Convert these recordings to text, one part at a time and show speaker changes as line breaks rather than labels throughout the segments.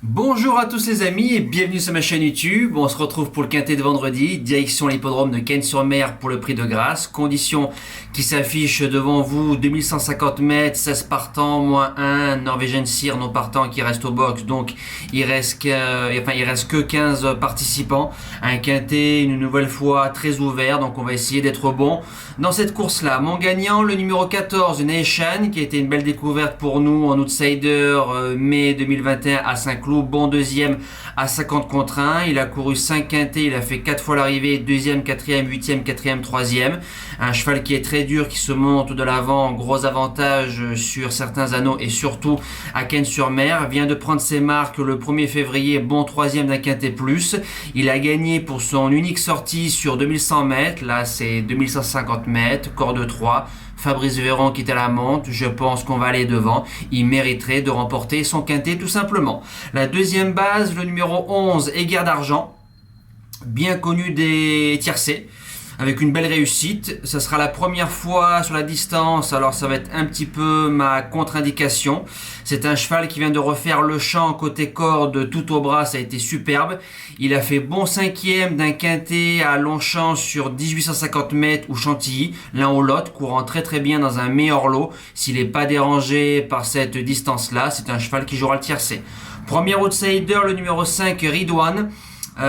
Bonjour à tous les amis et bienvenue sur ma chaîne YouTube. On se retrouve pour le quintet de vendredi, direction l'hippodrome de Cagnes-sur-Mer pour le prix de Grasse. Conditions qui s'affichent devant vous, 2150 mètres, 16 partants, moins 1, Norwegian Seer non partant qui reste au box. Donc il reste que 15 participants. Un quintet une nouvelle fois très ouvert, donc on va essayer d'être bon dans cette course-là. Mon gagnant, le numéro 14, Nation, qui a été une belle découverte pour nous en outsider mai 2021 à Saint-Cloud. Bon deuxième à 50 contre 1. Il a couru 5 quintés, il a fait 4 fois l'arrivée, deuxième, quatrième, huitième, quatrième, troisième. Un cheval qui est très dur, qui se monte de l'avant, gros avantage sur certains anneaux et surtout à Cagnes-sur-Mer. Vient de prendre ses marques le 1er février, bon troisième d'un quintet plus. Il a gagné pour son unique sortie sur 2100 mètres, là c'est 2150 mètres, corde 3. Fabrice Véron qui est à la monte, je pense qu'on va aller devant. Il mériterait de remporter son quintet tout simplement. La deuxième base, le numéro 11, Aiguerre d'Argent, bien connu des tiercés, avec une belle réussite. Ça sera la première fois sur la distance, alors ça va être un petit peu ma contre-indication. C'est un cheval qui vient de refaire le champ côté corde tout au bras, ça a été superbe. Il a fait bon cinquième d'un quintet à Longchamp sur 1850 mètres ou Chantilly, l'un ou l'autre, courant très très bien dans un meilleur lot. S'il n'est pas dérangé par cette distance-là, c'est un cheval qui jouera le tiercé. Premier outsider, le numéro 5, Ridwan.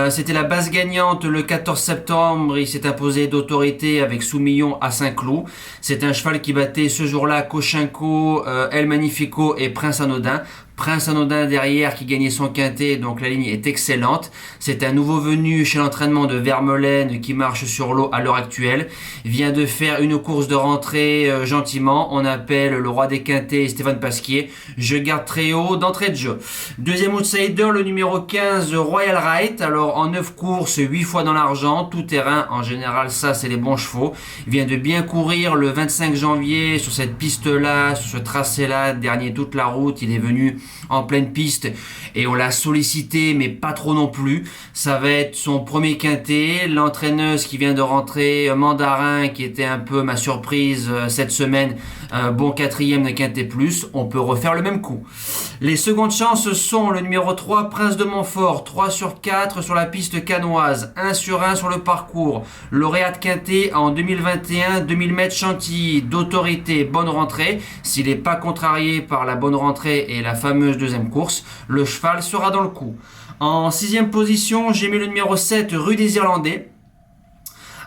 C'était la base gagnante le 14 septembre. Il s'est imposé d'autorité avec Soumillon à Saint-Cloud. C'est un cheval qui battait ce jour-là Koshenko, El Magnifico et Prince Anodin. Prince Anodin derrière qui gagnait son quintet, donc la ligne est excellente. C'est un nouveau venu chez l'entraînement de Vermeulen qui marche sur l'eau à l'heure actuelle. Il vient de faire une course de rentrée gentiment. On appelle le roi des quintets Stéphane Pasquier. Je garde très haut d'entrée de jeu. Deuxième outsider, le numéro 15, Royal Right. Alors en 9 courses, 8 fois dans l'argent, tout terrain. En général, ça c'est les bons chevaux. Il vient de bien courir le 25 janvier sur cette piste-là, sur ce tracé-là, dernier toute la route. Il est venu en pleine piste et on l'a sollicité mais pas trop non plus. Ça va être son premier quintet. L'entraîneuse qui vient de rentrer, Mandarin, qui était un peu ma surprise cette semaine, bon quatrième d'un quintet plus. On peut refaire le même coup. Les secondes chances sont le numéro 3, Prince de Montfort, 3 sur 4 sur la piste canoise, 1 sur 1 sur le parcours, lauréat de quintet en 2021, 2000 mètres Chantilly, d'autorité, bonne rentrée. S'il n'est pas contrarié par la bonne rentrée et la fameuse deuxième course, le cheval sera dans le coup. En 6e position, j'ai mis le numéro 7, Rue des Irlandais.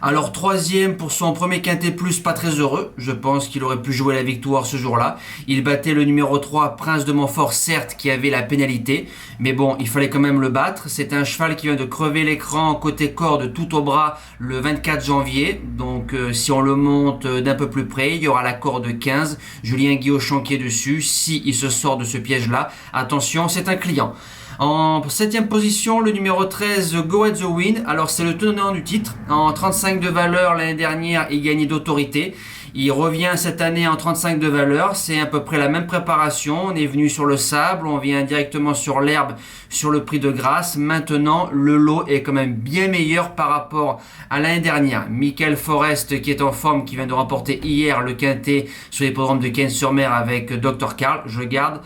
Alors troisième pour son premier quintet plus, pas très heureux. Je pense qu'il aurait pu jouer la victoire ce jour-là. Il battait le numéro 3, Prince de Montfort, certes, qui avait la pénalité. Mais bon, il fallait quand même le battre. C'est un cheval qui vient de crever l'écran côté corde tout au bras le 24 janvier. Donc si on le monte d'un peu plus près, il y aura la corde 15. Julien Guillochon qui est dessus. Si il se sort de ce piège-là, attention, c'est un client. En 7e position, le numéro 13, Go at the Win. Alors c'est le tenant du titre. En 35 de valeur l'année dernière, il gagnait d'autorité. Il revient cette année en 35 de valeur. C'est à peu près la même préparation. On est venu sur le sable, on vient directement sur l'herbe, sur le prix de Grasse. Maintenant, le lot est quand même bien meilleur par rapport à l'année dernière. Michael Forest qui est en forme, qui vient de remporter hier le quintet sur l'hippodrome de Cagnes-sur-Mer avec Dr Karl. Je le garde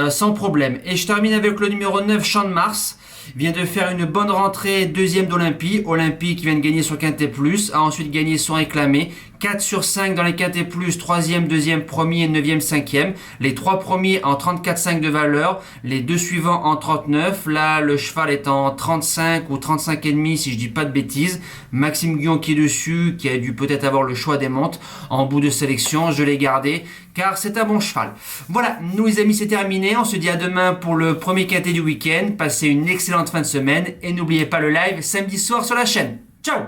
sans problème. Et je termine avec le numéro 9, Champ de Mars. Vient de faire une bonne rentrée, deuxième d'Olympie. Olympie qui vient de gagner son quintet plus, a ensuite gagné son réclamé. 4 sur 5 dans les quintets plus, troisième, deuxième, premier, neuvième, cinquième. Les 3 premiers en 34,5 de valeur, les 2 suivants en 39. Là, le cheval est en 35 ou 35,5 si je dis pas de bêtises. Maxime Guillon qui est dessus, qui a dû peut-être avoir le choix des montes. En bout de sélection, je l'ai gardé car c'est un bon cheval. Voilà, nous les amis, c'est terminé. On se dit à demain pour le premier quintet du week-end. Passez une excellente fin de semaine et n'oubliez pas le live samedi soir sur la chaîne. Ciao!